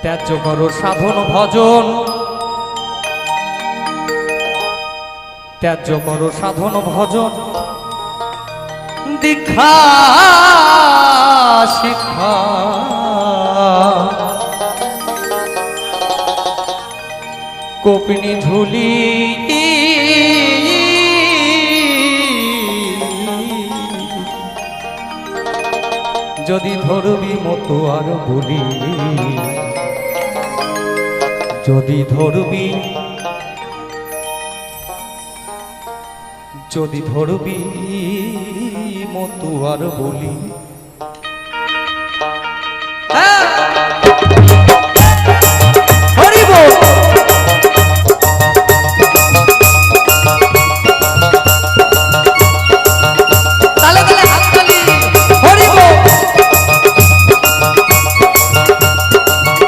ত্যায্য করো সাধন ভজন, ত্যায্য করো সাধন ভজন, দীক্ষা শিক্ষা কোপিনী ঝুলি যদি ধরবি মতো আর বলি, যদি ধরবি মতো আর বলি। হরি বল। তালে তালে হাততালি, হরি বল।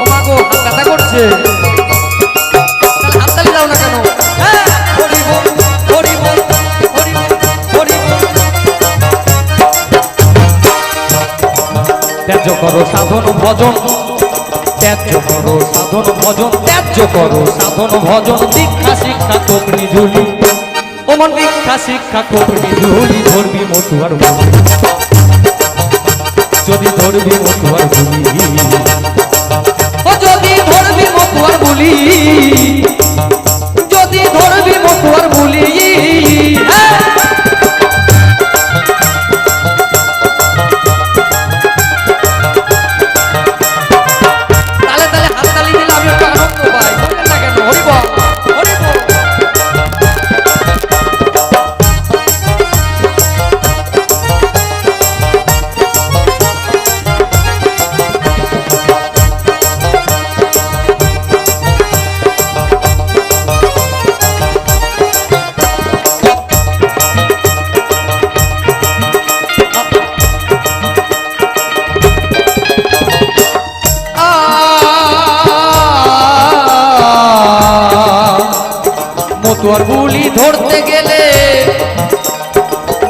ও মা গো, হাত ব্যথা করছে, তাহলে হাততালি দাও না কেন? হরি বল, হরি বল, হরি বল, হরি বল। ত্যায্য করো সাধন ভজন, ত্যায্য করো সাধন ভজন, ত্যায্য করো সাধন ভজন, দীক্ষা শিক্ষা কোপনি ঝুলি, ও মন দীক্ষা শিক্ষা কোপনি ঝুলি, ধরবি মতো আর বলি, যদি ধরবি মতো আর বলি, ও যদি ধরবি মতো আর বলি, যদি ধরবি মতো আর বলি। তোর বুলি ধরতে গেলে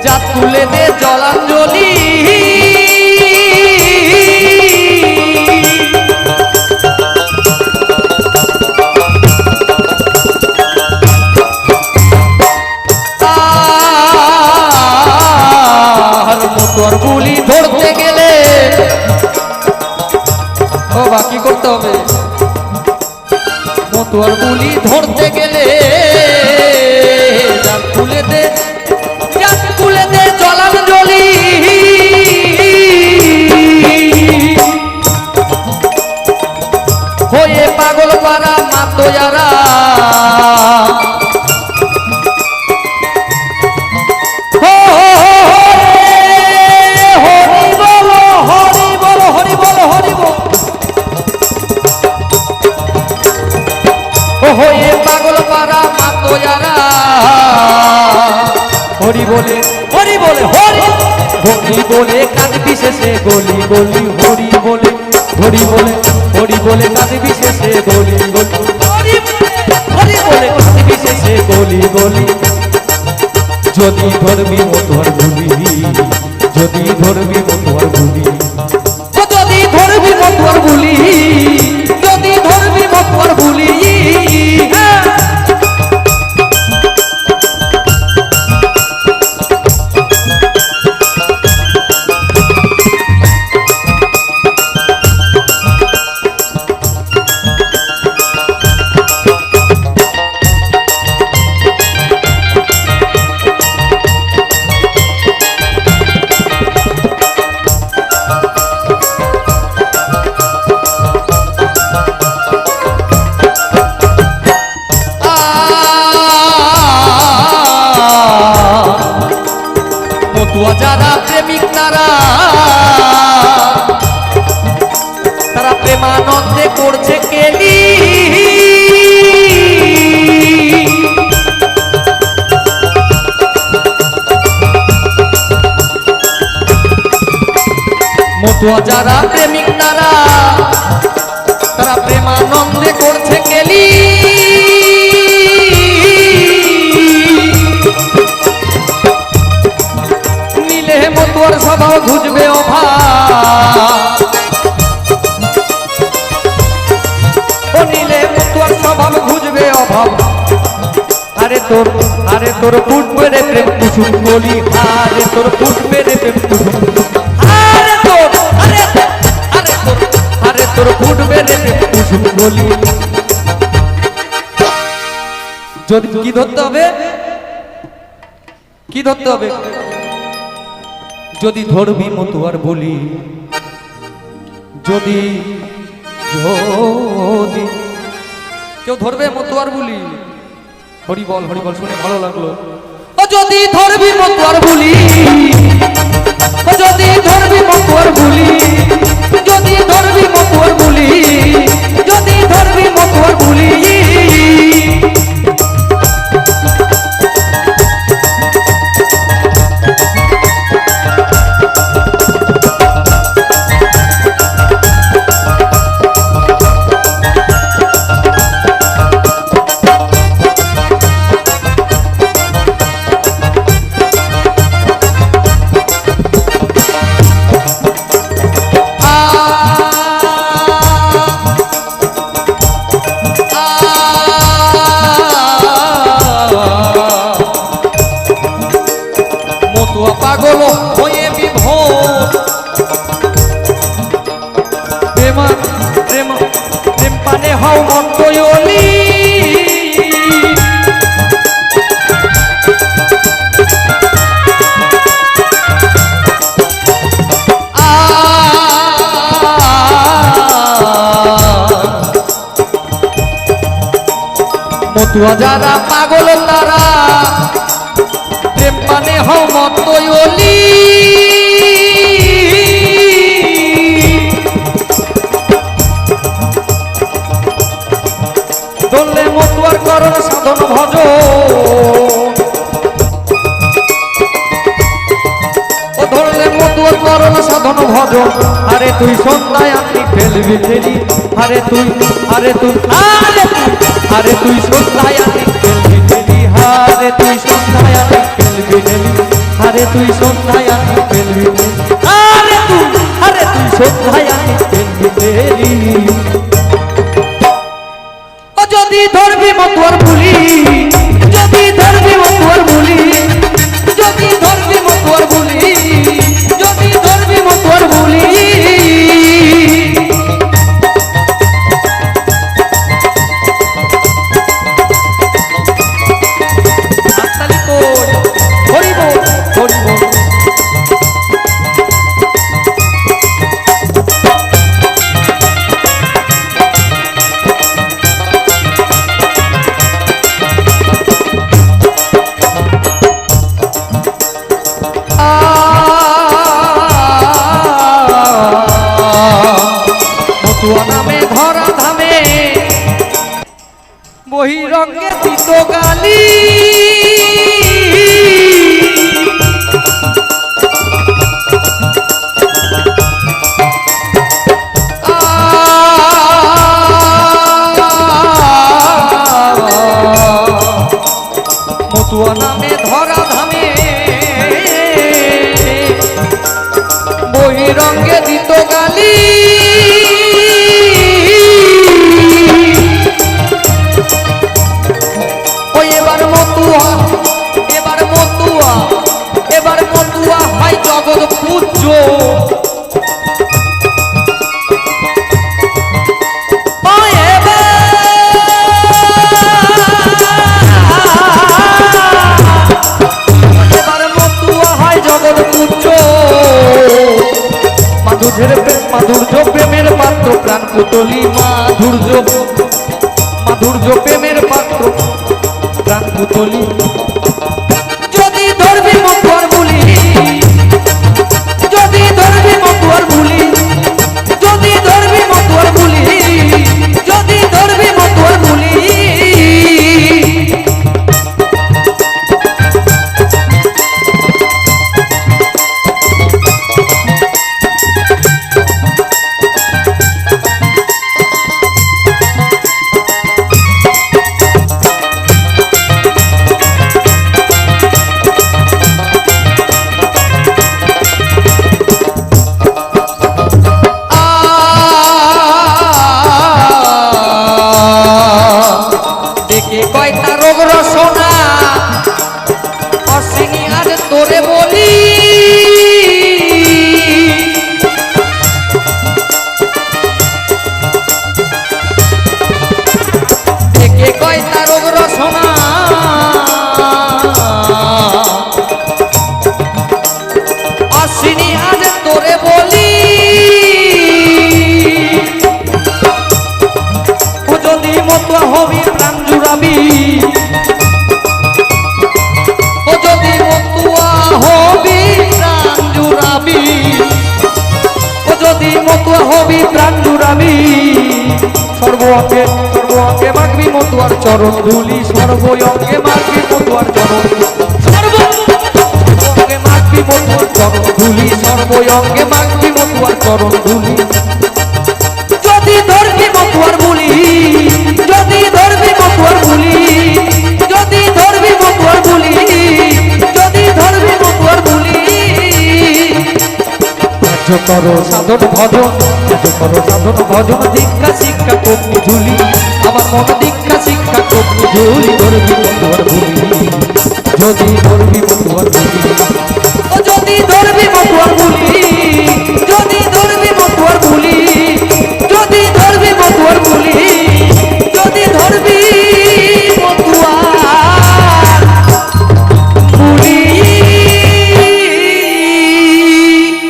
যা তুলে দে জলাঞ্জলি, আর তোর বুলি ধরতে গেলে ও বাকি করতে হবে, তোর বুলি ধরতে গেলে তুলে দে জলাঞ্জলি, হয়ে পাগল পারা মাতোয়ারা, হরি বল, হরি বল, হরি বল, হরি বল, হয়ে পাগল পারা মাতোয়ারা, হরি বলে, হরি বলে, হরি হরি বলে কাঁদবি শেষে গলি গলি, হরি বলে, হরি বলে, হরি বলে কাঁদবি শেষে গলি গলি, হরি বলে কাঁদবি শেষে গলি গলি, যদি ধরবি মতো আর ভুলি, যদি ধরবি মতো আর ভুলি, যদি ধরবি মতো আর ভুলি, যদি ধরবি মতো আর ভুলি। যারা প্রেমিক তারা প্রেমানন্দে করছে কেলি, মতুয়া যারা প্রেমিক তারা প্রেমানন্দে করছে কেলি, মতুয়ার সভাও ঘুজবে অভাব, ভাব আরে তোর ফুটবে রে প্রেম কুসুম গলি আরে তোর ফুটবে রে প্রেম কুসুম আরে তোর ফুটবে রে প্রেম কুসুম গলি। যদি কি ধরতে হবে কি ধরতে হবে যদি ধরবি মতুয়ার বলি যদি যদি কেউ ধরবে মতুয়ার বলি হরি বল শুনে ভালো লাগলো। ও যদি ধরবি মতুয়ার বলি ও যদি ধরবি মতুয়ার বলি যদি ধরবি মতুয়ার বলি যদি ধরবি মতুয়ার বলি পাগল হয়ে বিভোর প্রেম পানে হও মন্তয়লি মতুয়া যারা পাগল তারা প্রেম পানে হও মতয়লি ধরলে মতুয়ার করণ সাধন ভজ ও ধরলে মতুয়ার করণ সাধন ভজ আরে তুই সন্ধ্যায় আনি ফেলবি ফেলি আরে তুই সন্ধ্যায় আনি ফেলবি ফেলি আরে তুই সন্ধ্যায় আনি ফেলবি ফেলি আরে তুই সন্ধ্যায় আনি ফেলবি আরে তুই সন্ধ্যায় আনি ফেলবি ফেলি। ও যদি ধরবি মতুয়ার বলি যদি ধরবি মতুয়ার বলি যদি ধরবি মতুয়ার বলি যদি ধরবি মতুয়ার বলি নামে ধরা ধামে বহিরঙ্গে দিত গালি মতুয়া নামে ধরা ধামে বহিরঙ্গে দিত গালি এবার মতুয়া হয় জগৎ পূজ্য এবার মতুয়া হয় জগৎ পূজ্য মাধুর্য প্রেমের পাত্র প্রাণ পুতলি মাধুর্য প্রেমের পাত্র প্রাণ পুতলি। যদি ধরবি মতুয়ার বলি যদি ধরবি মতুয়ার বলি যদি ধরবি মতুয়ার বলি যদি ধরবি মতুয়ার বলি অঙ্গে মাগবি মতুয়ার চরণ ধুলি, সর্ব অঙ্গে মাগবি মতুয়ার চরণ, সর্ব অঙ্গে মাগবি মতুয়ার চরণ ধুলি, সর্ব অঙ্গে মাগবি মতুয়ার চরণ ধুলি। যদি ধরবি মতুয়ার বুলি, যদি ধরবি মতুয়ার বুলি, যদি ধরবি মতুয়ার বুলি, যদি ধরবি মতুয়ার বুলি। কার্য করো সাধন ভজন, কার্য করো সাধন ভজন, দীক্ষা শিক্ষা কর্মী ঝুলি, আমার মন দীক্ষা শিক্ষা কর্মী ঝুলি, ধরবি মতুয়ার